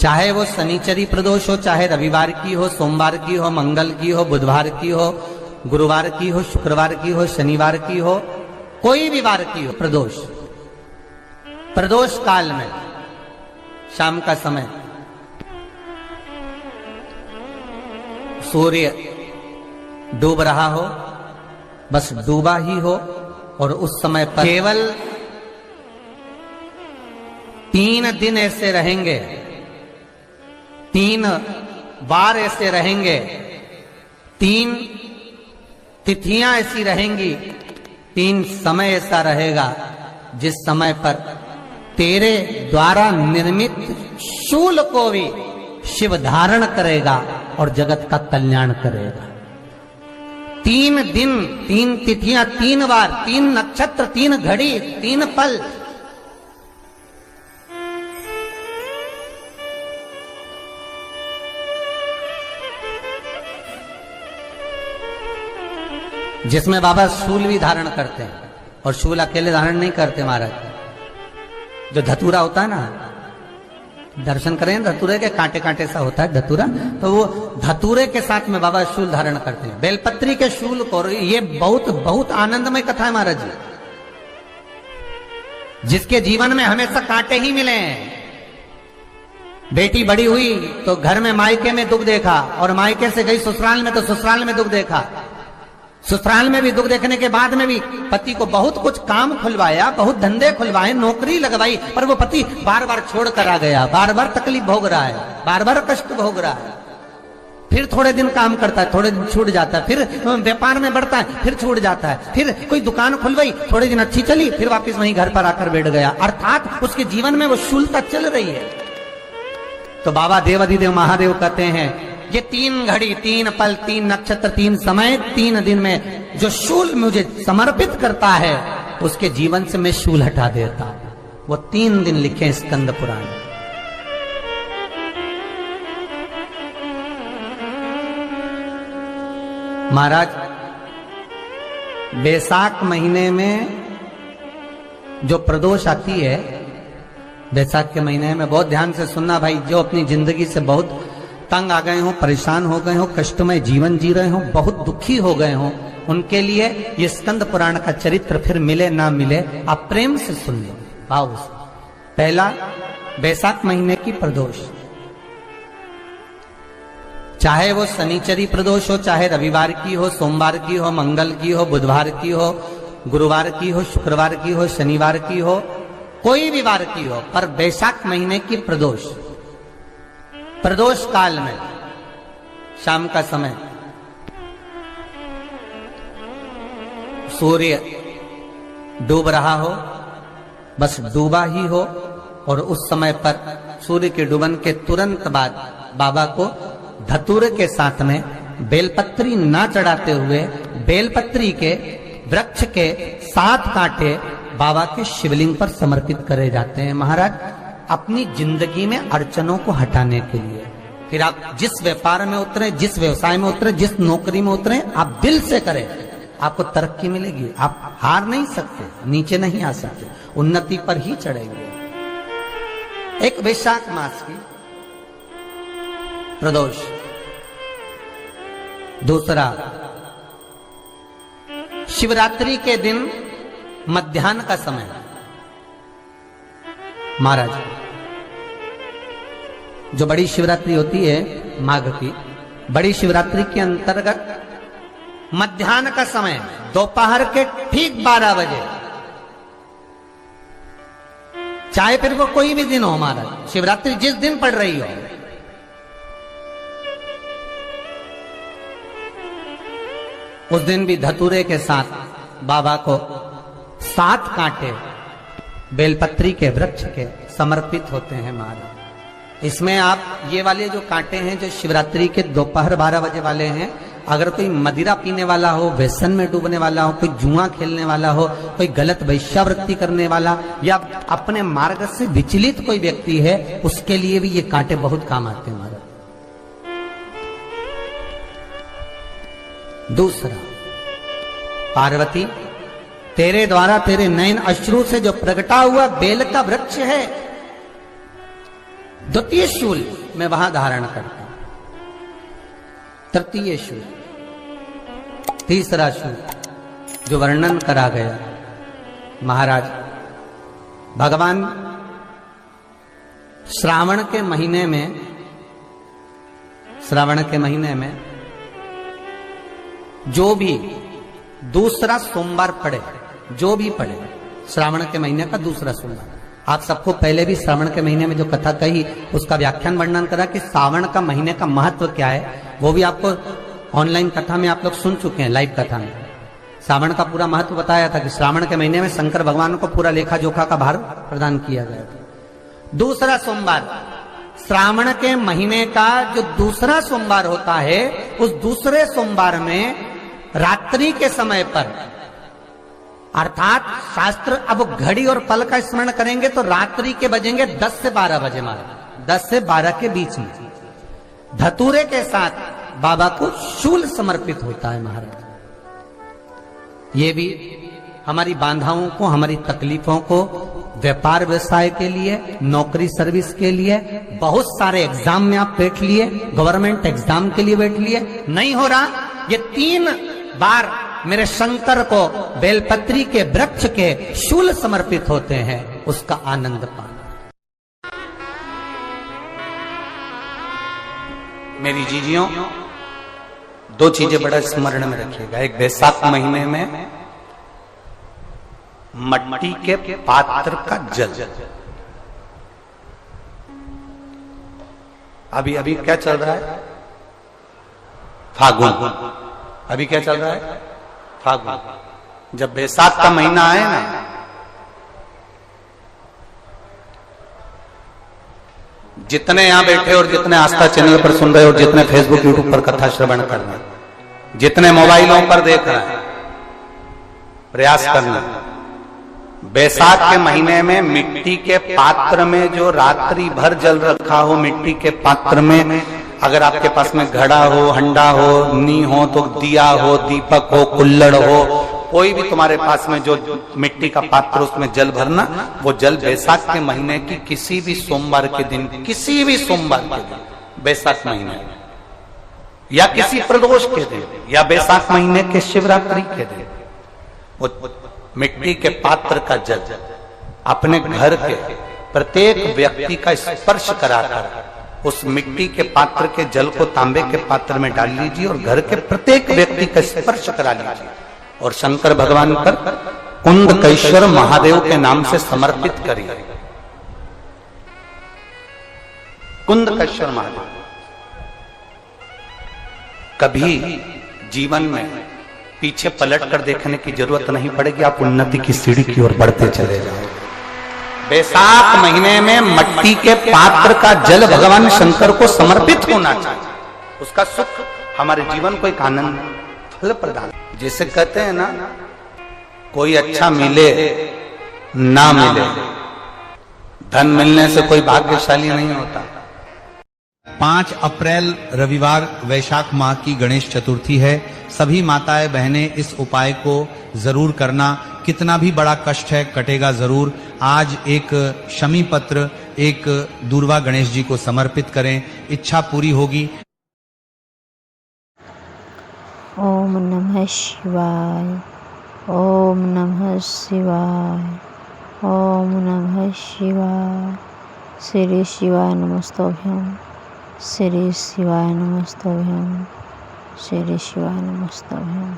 चाहे वो शनिचरी प्रदोष हो, चाहे रविवार की हो, सोमवार की हो, मंगल की हो, बुधवार की हो, गुरुवार की हो, शुक्रवार की हो, शनिवार की हो, कोई भी वार की हो प्रदोष, प्रदोष काल में शाम का समय सूर्य डूब रहा हो, बस डूबा ही हो, और उस समय पर केवल 3 दिन ऐसे रहेंगे, 3 बार ऐसे रहेंगे, 3 तिथियां ऐसी रहेंगी, 3 समय ऐसा रहेगा जिस समय पर तेरे द्वारा निर्मित शूल को भी शिव धारण करेगा और जगत का कल्याण करेगा। 3 दिन, 3 तिथियां, 3 बार, 3 नक्षत्र, 3 घड़ी, 3 पल, जिसमें बाबा शूल भी धारण करते हैं, और शूल अकेले धारण नहीं करते महाराज। जो धतूरा होता है ना, दर्शन करें धतूरे के, कांटे कांटे सा होता है धतूरा, तो वो धतूरे के साथ में बाबा शूल धारण करते हैं, बेलपत्री के शूल को। ये बहुत बहुत आनंदमय कथा है महाराज जी, जिसके जीवन में हमेशा कांटे ही मिले हैं। बेटी बड़ी हुई तो घर में मायके में दुख देखा, और मायके से गई ससुराल में तो ससुराल में दुख देखा। ससुराल में भी दुख देखने के बाद में भी पति को बहुत कुछ काम खुलवाया, बहुत धंधे खुलवाए, नौकरी लगवाई, पर वो पति बार बार छोड़ कर आ गया, बार बार तकलीफ भोग रहा है, बार बार कष्ट भोग रहा है। फिर थोड़े दिन काम करता है, थोड़े दिन छूट जाता है, फिर व्यापार में बढ़ता है, फिर छूट जाता है, फिर कोई दुकान खुलवाई, थोड़े दिन अच्छी चली, फिर वापस वहीं घर पर आकर बैठ गया। अर्थात उसके जीवन में वो शूलता चल रही है। तो बाबा देवाधिदेव महादेव कहते हैं, ये 3 घड़ी, 3 पल, 3 नक्षत्र, 3 समय, 3 दिन में जो शूल मुझे समर्पित करता है, उसके जीवन से मैं शूल हटा देता। वो 3 दिन लिखे स्कंद पुराण। महाराज बैसाख महीने में जो प्रदोष आती है, बैसाख के महीने में बहुत ध्यान से सुनना भाई, जो अपनी जिंदगी से बहुत तंग आ गए हो, परेशान हो गए हो, कष्टमय जीवन जी रहे हो, बहुत दुखी हो गए हो, उनके लिए ये स्कंद पुराण का चरित्र फिर मिले ना मिले, आप प्रेम से सुन लो भाव से। पहला, बैसाख महीने की प्रदोष, चाहे वो शनिचरी प्रदोष हो, चाहे रविवार की हो, सोमवार की हो, मंगल की हो, बुधवार की हो, गुरुवार की हो, शुक्रवार की हो, शनिवार की हो, कोई भी वार की हो, पर बैसाख महीने की प्रदोष, प्रदोष काल में शाम का समय सूर्य डूब रहा हो, बस डूबा ही हो, और उस समय पर सूर्य के डूबन के तुरंत बाद बाबा को धतूरे के साथ में बेलपत्री ना चढ़ाते हुए, बेलपत्री के वृक्ष के 7 कांटे बाबा के शिवलिंग पर समर्पित करे जाते हैं महाराज, अपनी जिंदगी में अड़चनों को हटाने के लिए। फिर आप जिस व्यापार में उतरे, जिस व्यवसाय में उतरे, जिस नौकरी में उतरे, आप दिल से करें, आपको तरक्की मिलेगी। आप हार नहीं सकते, नीचे नहीं आ सकते, उन्नति पर ही चढ़ेंगे। एक वैशाख मास की प्रदोष। दूसरा, शिवरात्रि के दिन मध्याह्न का समय महाराज, जो बड़ी शिवरात्रि होती है माघ की, बड़ी शिवरात्रि के अंतर्गत मध्याह्न का समय, दोपहर के ठीक 12 बजे, चाहे फिर वो कोई भी दिन हो महाराज, शिवरात्रि जिस दिन पड़ रही हो, उस दिन भी धतूरे के साथ बाबा को 7 कांटे बेलपत्री के वृक्ष के समर्पित होते हैं महाराज। इसमें आप ये वाले जो कांटे हैं, जो शिवरात्रि के दोपहर 12 बजे वाले हैं, अगर कोई मदिरा पीने वाला हो, व्यसन में डूबने वाला हो, कोई जुआ खेलने वाला हो, कोई गलत वैश्यावृत्ति करने वाला, या अपने मार्ग से विचलित कोई व्यक्ति है, उसके लिए भी ये कांटे बहुत काम आते हैं महाराज। दूसरा, पार्वती तेरे द्वारा तेरे नयन अश्रु से जो प्रगटा हुआ बेल का वृक्ष है, द्वितीय शूल, मैं वहां धारण करता हूं। तृतीय शू, तीसरा शू जो वर्णन करा गया महाराज, भगवान श्रावण के महीने में जो भी दूसरा सोमवार पड़े, जो भी पड़े श्रावण के महीने का दूसरा सोमवार, आप सबको पहले भी श्रावण के महीने में जो कथा कही उसका व्याख्यान वर्णन करा कि श्रावण का महीने का महत्व क्या है, वो भी आपको ऑनलाइन कथा में आप लोग सुन चुके हैं। लाइव कथा में श्रावण का पूरा महत्व बताया था कि श्रावण के महीने में शंकर भगवान को पूरा लेखा जोखा का भार प्रदान किया गया था। दूसरा सोमवार, श्रावण के महीने का जो दूसरा सोमवार होता है, उस दूसरे सोमवार में रात्रि के समय पर, अर्थात शास्त्र अब घड़ी और पल का स्मरण करेंगे तो रात्रि के बजेंगे 10 से 12 बजे, मारे 10 से 12 के बीच में धतूरे के साथ बाबा को शूल समर्पित होता है महाराज। ये भी हमारी बाधाओं को, हमारी तकलीफों को, व्यापार व्यवसाय के लिए, नौकरी सर्विस के लिए, बहुत सारे एग्जाम में आप बैठ लिए, गवर्नमेंट एग्जाम के लिए बैठ लिए, नहीं हो रहा, ये 3 बार मेरे शंकर को बेलपत्री के वृक्ष के शूल समर्पित होते हैं, उसका आनंद पाना। मेरी जीजियों, 2 चीजें बड़ा स्मरण में रखिएगा। एक, बैसाख महीने में मट्टी के पात्र का जल, अभी क्या चल रहा है, फागुन, अभी क्या चल रहा है, फागुन। जब बैसाख का महीना आए ना, जितने यहां बैठे और जितने आस्था चैनल पर सुन रहे और जितने फेसबुक यूट्यूब पर कथा श्रवण कर रहे, जितने मोबाइलों पर देख रहे हैं, प्रयास करना, बैसाख के महीने में मिट्टी के पात्र में जो रात्रि भर जल रखा हो, मिट्टी के पात्र में, अगर आपके पास में घड़ा हो, हंडा हो, नी हो, तो दिया हो, दीपक हो, कुल्लड़ हो, कोई भी तुम्हारे पास में जो मिट्टी का पात्र, उसमें जल भरना। वो जल बैसाख के महीने की किसी भी सोमवार के दिन, किसी भी सोमवार के दिन, बैसाख महीने या किसी प्रदोष के दिन, या बैसाख महीने के शिवरात्रि के दिन, वो मिट्टी के पात्र का जल अपने घर के प्रत्येक व्यक्ति का स्पर्श कराकर उस मिट्टी के पात्र के जल को तांबे के पात्र में डाल लीजिए और घर के प्रत्येक व्यक्ति का स्पर्श करा लीजिए और शंकर भगवान पर कुंडकेश्वर महादेव के नाम से समर्पित करिए। कुंडकेश्वर महादेव, कभी जीवन में पीछे पलट कर देखने की जरूरत नहीं पड़ेगी, आप उन्नति की सीढ़ी की ओर बढ़ते चले जाओगे। बैसाख महीने में मट्टी के पात्र का जल भगवान शंकर को समर्पित होना चाहिए, उसका सुख हमारे जीवन को एक आनंद फल प्रदान। जैसे कहते हैं ना, कोई अच्छा मिले ना मिले, धन मिलने से कोई भाग्यशाली नहीं होता। 5 अप्रैल रविवार वैशाख माह की गणेश चतुर्थी है। सभी माताएं बहनें इस उपाय को जरूर करना, कितना भी बड़ा कष्ट है कटेगा जरूर। आज एक शमी पत्र, एक दूर्वा गणेश जी को समर्पित करें, इच्छा पूरी होगी। ओम नमः शिवाय, ओम नमः शिवाय, ओम नमः शिवाय। श्री शिवाय नमस्तुभ्यं, श्री शिवाय नमस्तुभ्यं, श्री शिवाय नमस्तुभ्यं।